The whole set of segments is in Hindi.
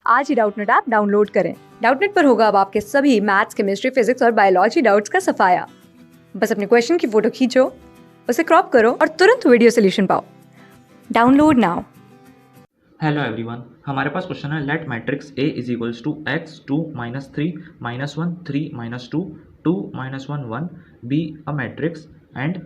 आज ही डाउटनेट ऐप डाउनलोड करें। डाउटनेट पर होगा अब आपके सभी मैथ्स, केमिस्ट्री, फिजिक्स और बायोलॉजी डाउट्स का सफाया। बस अपने क्वेश्चन की फोटो खींचो, उसे क्रॉप करो और तुरंत वीडियो सोल्यूशन पाओ। Download now. हेलो एवरीवन, हमारे पास क्वेश्चन है let matrix A is equals to x 2 minus 3 minus 1 3 minus 2 2 minus 1 1 be a matrix and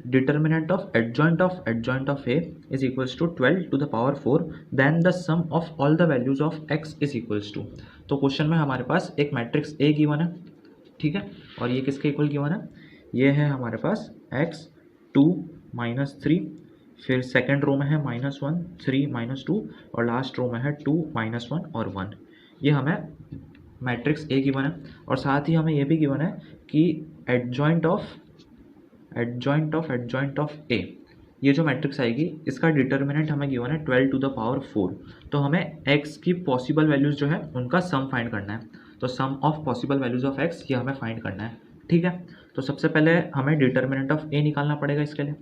determinant of adjoint of A is equals to 12 to the power 4 then the sum of all the values of x is equals to. तो क्वेश्चन में हमारे पास एक मैट्रिक्स ए गिवन है, ठीक है, और ये किसके इक्वल गिवन है? ये है हमारे पास एक्स 2 माइनस 3, फिर सेकेंड रो में है माइनस 1 3 माइनस 2 और लास्ट रो में है 2 माइनस 1 और 1। ये हमें मैट्रिक्स ए गिवन है और साथ ही हमें ये भी गिवन है कि एडजॉइंट ऑफ ए, ये जो मैट्रिक्स आएगी इसका डिटर्मिनेंट हमें गिवन है 12 टू द पावर 4। तो हमें x की पॉसिबल वैल्यूज़ जो है उनका सम फाइंड करना है। तो sum of possible values of x ये हमें फाइंड करना है, ठीक है। तो सबसे पहले हमें डिटर्मिनेंट ऑफ a निकालना पड़ेगा इसके लिए।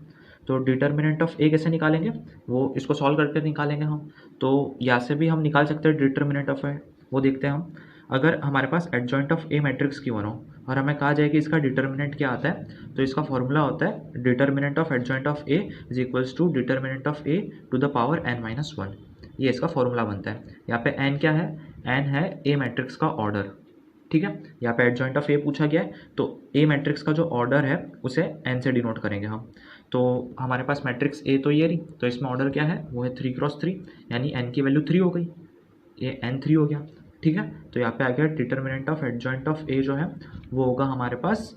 तो डिटर्मिनेंट ऑफ a कैसे निकालेंगे, वो इसको सॉल्व करके निकालेंगे हम। तो यहाँ से भी हम निकाल सकते हैं डिटर्मिनेंट ऑफ a, वो देखते हैं हम। अगर हमारे पास एडजॉइंट ऑफ a मैट्रिक्स की वन हो और हमें कहा जाए कि इसका डिटर्मिनेंट क्या आता है, तो इसका फॉर्मूला होता है determinant of adjoint of a is equals to determinant of a to the power n-1। ये इसका फॉर्मूला बनता है। यहाँ पे n क्या है? n है a मैट्रिक्स का ऑर्डर, ठीक है। यहाँ पे एडजॉइंट ऑफ a पूछा गया है, तो a मैट्रिक्स का जो ऑर्डर है उसे n से डिनोट करेंगे हम। तो हमारे पास मैट्रिक्स a तो ये रही, तो इसमें ऑर्डर क्या है? वो है 3×3, यानी n की वैल्यू 3 हो गई, ये n3 हो गया, ठीक है। तो यहाँ पे आ गया determinant of adjoint of a जो है वो होगा हमारे पास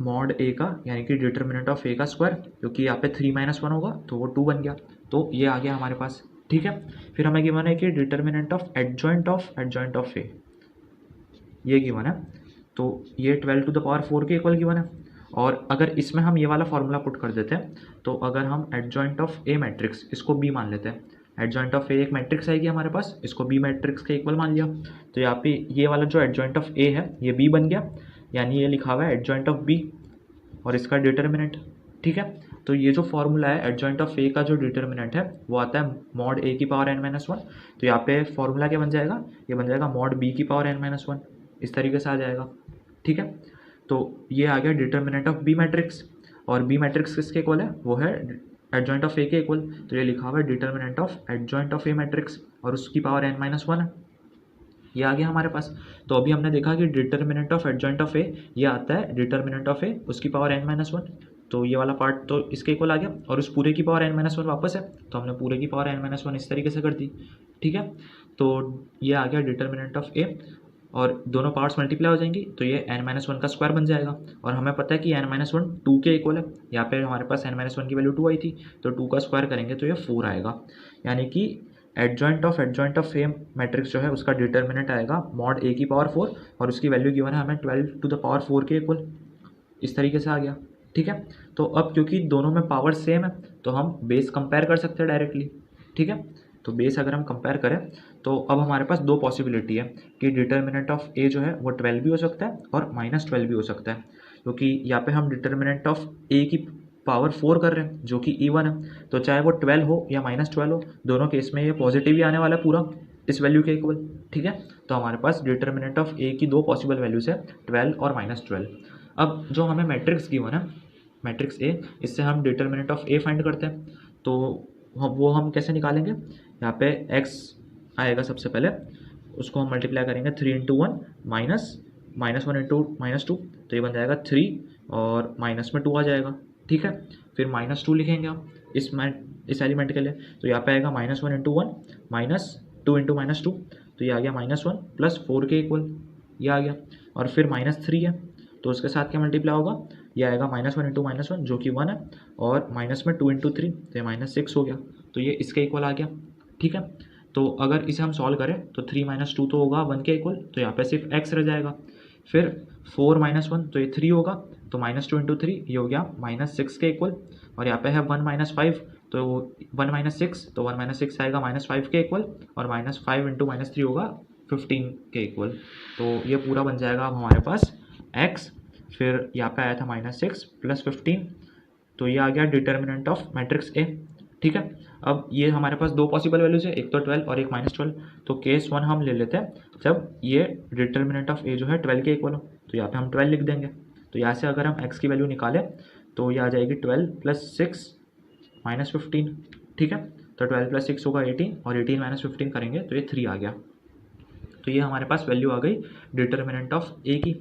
मॉड a का, यानी कि डिटर्मिनेंट ऑफ a का स्क्वायर, क्योंकि यहाँ पे 3-1 होगा तो वो 2 बन गया, तो ये आ गया हमारे पास, ठीक है। फिर हमें गिवन है कि determinant of adjoint of a, ये गिवन है, तो ये 12 टू द पावर 4 के इक्वल गिवन है। और अगर इसमें हम ये वाला फॉर्मूला पुट कर देते हैं, तो अगर हम एडजॉइंट ऑफ ए मैट्रिक्स इसको बी मान लेते हैं, एडजॉइंट ऑफ ए एक मैट्रिक्स आएगी हमारे पास, इसको बी मैट्रिक्स के इक्वल मान लिया, तो यहाँ पे ये वाला जो एडजॉइंट ऑफ ए है ये बी बन गया, यानी ये लिखा हुआ है एडजॉइंट ऑफ बी और इसका डिटर्मिनेंट, ठीक है। तो ये जो फॉर्मूला है एडजॉइंट ऑफ ए का जो डिटर्मिनेंट है वो आता है मॉड ए की पावर n-1। तो यहाँ पे फॉर्मूला क्या बन जाएगा? ये बन जाएगा मॉड बी की पावर n-1, इस तरीके से आ जाएगा, ठीक है। तो ये आ गया डिटर्मिनेंट ऑफ बी मैट्रिक्स, और बी मैट्रिक्स किसके इक्वल है? वो है एडजॉइंट ऑफ ए के इक्वल, तो ये लिखा हुआ है determinant of adjoint of A matrix और उसकी पावर n-1 है, ये आ गया हमारे पास। तो अभी हमने देखा कि डिटर्मिनेंट ऑफ एडजॉइंट ऑफ ए ये आता है डिटर्मिनेंट ऑफ ए उसकी पावर n-1, तो ये वाला पार्ट तो इसके इक्वल आ गया, और उस पूरे की पावर n-1 वापस है, तो हमने पूरे की पावर n-1 इस तरीके से कर दी, ठीक है। तो ये आ गया डिटर्मिनेंट ऑफ ए, और दोनों पार्ट्स मल्टीप्लाई हो जाएंगी तो ये n-1 का स्क्वायर बन जाएगा, और हमें पता है कि n-1 2 के इक्वल है। यहाँ पे हमारे पास n-1 की वैल्यू 2 आई थी, तो 2 का स्क्वायर करेंगे तो ये 4 आएगा, यानी कि एडजॉइंट ऑफ ए मैट्रिक्स जो है उसका डिटर्मिनेंट आएगा मॉड ए की पावर 4 और उसकी वैल्यू गिवन है हमें 12 टू द पावर 4 के इक्वल, इस तरीके से आ गया, ठीक है। तो अब क्योंकि दोनों में पावर सेम है तो हम बेस कंपेयर कर सकते हैं डायरेक्टली, ठीक है। तो बेस अगर हम कंपेयर करें तो अब हमारे पास दो पॉसिबिलिटी है कि डिटर्मिनेंट ऑफ ए जो है वो 12 भी हो सकता है और -12 भी हो सकता है, क्योंकि यहाँ पे हम डिटर्मिनेंट ऑफ ए की पावर 4 कर रहे हैं जो कि इवन है, तो चाहे वो 12 हो या -12 हो, दोनों केस में ये पॉजिटिव ही आने वाला है पूरा इस वैल्यू के इक्वल, ठीक है। तो हमारे पास डिटर्मिनेंट ऑफ ए की दो पॉसिबल वैल्यूज है 12 और -12। अब जो हमें मैट्रिक्स गिवन है मैट्रिक्स ए, इससे हम डिटर्मिनेंट ऑफ ए फाइंड करते हैं, तो वो हम कैसे निकालेंगे? यहाँ पे x आएगा सबसे पहले, उसको हम मल्टीप्लाई करेंगे 3×1 -1 × -2, तो ये बन जाएगा 3 और माइनस में 2 आ जाएगा, ठीक है। फिर -2 लिखेंगे हम इस एलिमेंट के लिए, तो यहाँ पे आएगा -1 × 1 -2 × -2, तो ये आ गया -1 प्लस 4 के इक्वल, ये आ गया। और फिर -3 है तो उसके साथ क्या मल्टीप्लाई होगा? ये आएगा -1 × -1 जो कि 1 है, और माइनस में 2 × 3 तो ये -6 हो गया, तो ये इसके इक्वल आ गया, ठीक है। तो अगर इसे हम सॉल्व करें तो 3 - 2 तो होगा 1 के इक्वल, तो यहाँ पे सिर्फ x रह जाएगा। फिर 4 - 1 तो ये 3 होगा, तो -2 × 3 ये हो गया -6 के इक्वल, और यहाँ पे है 1 - 5 तो 1 - 6 तो 1 - 6 आएगा -5 के इक्वल, और -5 × -3 होगा 15 के इक्वल, तो ये पूरा बन जाएगा अब हमारे पास x। फिर यहाँ पे आया था -6 + 15, तो ये आ गया डिटर्मिनेंट ऑफ मैट्रिक्स ए, ठीक है। अब ये हमारे पास दो पॉसिबल वैल्यूज़ है, एक तो 12 और एक -12। तो केस 1 हम ले लेते हैं जब ये डिटर्मिनेंट ऑफ ए जो है 12 के इक्वल हो, तो यहाँ पे हम 12 लिख देंगे। तो यहाँ से अगर हम x की वैल्यू निकालें तो ये आ जाएगी 12 + 6 - 15, ठीक है। तो 12 + 6 होगा 18 और 18 - 15 करेंगे तो ये 3 आ गया। तो ये हमारे पास वैल्यू आ गई डिटर्मिनेंट ऑफ ए की,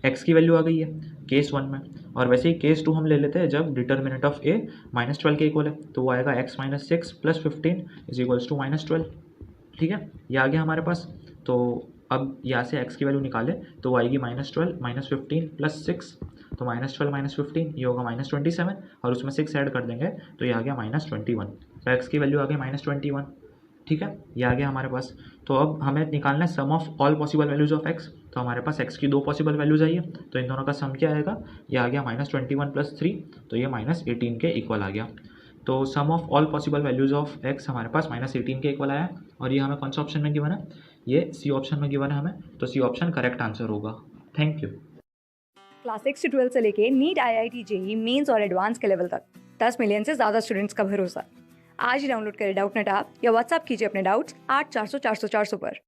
x की वैल्यू आ गई है केस 1 में। और वैसे ही केस 2 हम ले लेते हैं जब डिटर्मिनेंट ऑफ a -12 के इक्वल है, तो वो आएगा x - 6 + 15 = -12, ठीक है। ये आ गया हमारे पास। तो अब यहाँ से x की वैल्यू निकालें तो वो आएगी -12 - 15 + 6, तो -12 - 15 ये होगा -27 और उसमें 6 ऐड कर देंगे तो ये आ गया -21। तो x की वैल्यू आ गई -21, ठीक है। ये आ गया हमारे पास। तो अब हमें निकालना है sum of all possible values of x। तो हमारे पास x की दो पॉसिबल वैल्यूज़ आई है, तो इन दोनों का सम क्या आएगा, ये आ गया -21 + 3, तो ये -18 के इक्वल आ गया। तो sum of all possible values of x हमारे पास -18 के इक्वल आया है। और ये हमें कौन सा ऑप्शन में गिवन है, ये सी ऑप्शन में गिवन है हमें, तो सी ऑप्शन करेक्ट आंसर होगा। Thank you. क्लास 6 से 12 से लेके नीट, IIT, जेई मेंस और एडवांस के लेवल तक 10 मिलियन से ज़्यादा स्टूडेंट्स का भरोसा। आज ही डाउनलोड करें डाउटनेट ऐप या व्हाट्सएप कीजिए अपने डाउट्स 8400 400 400 पर।